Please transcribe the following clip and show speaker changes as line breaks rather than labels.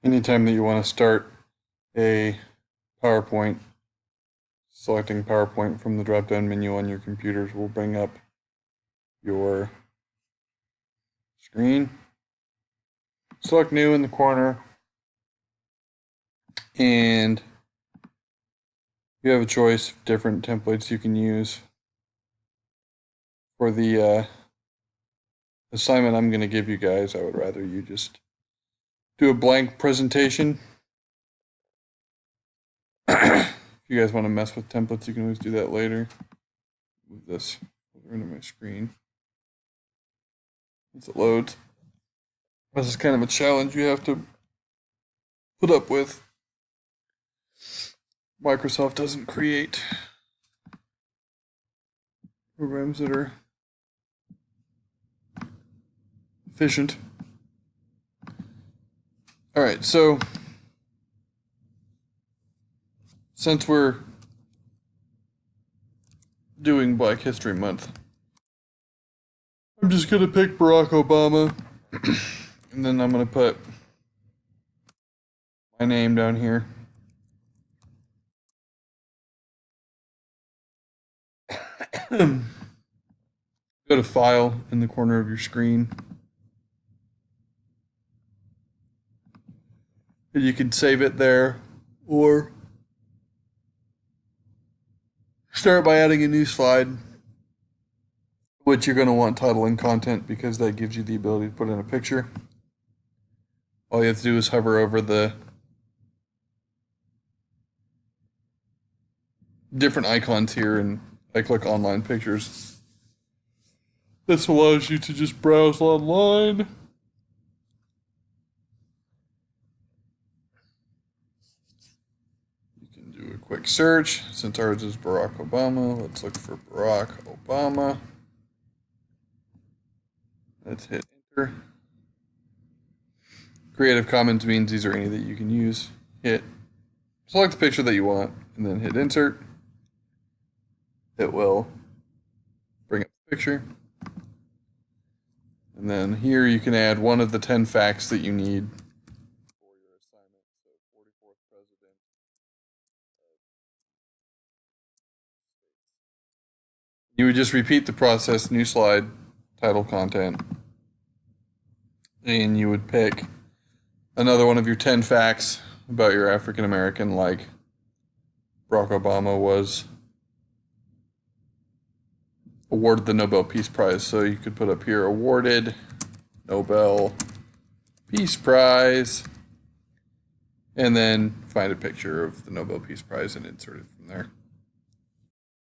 Anytime that you want to start a PowerPoint, selecting PowerPoint from the drop-down menu on your computers will bring up your screen. Select New in the corner, and you have a choice of different templates you can use. For the assignment I'm going to give you guys, I would rather you just do a blank presentation. If you guys want to mess with templates, you can always do that later. Move this over into my screen as it loads. This is kind of a challenge you have to put up with. Microsoft doesn't create programs that are efficient. All right, so since we're doing Black History Month, I'm just going to pick Barack Obama, and then I'm going to put my name down here. Go to File in the corner of your screen. And you can save it there, or start by adding a new slide, which you're going to want title and content because that gives you the ability to put in a picture. All you have to do is hover over the different icons here, and I click Online Pictures. This allows you to just browse online. You can do a quick search. Since ours is Barack Obama, let's look for Barack Obama. Let's hit enter. Creative Commons means these are any that you can use. Select the picture that you want, and then hit insert. It will bring up the picture. And then here you can add one of the 10 facts that you need for your assignment. So 44th president of States. You would just repeat the process, new slide, title, content, and you would pick another one of your 10 facts about your African American, like Barack Obama was awarded the Nobel Peace Prize. So you could put up here, awarded Nobel Peace Prize, and then find a picture of the Nobel Peace Prize and insert it from there.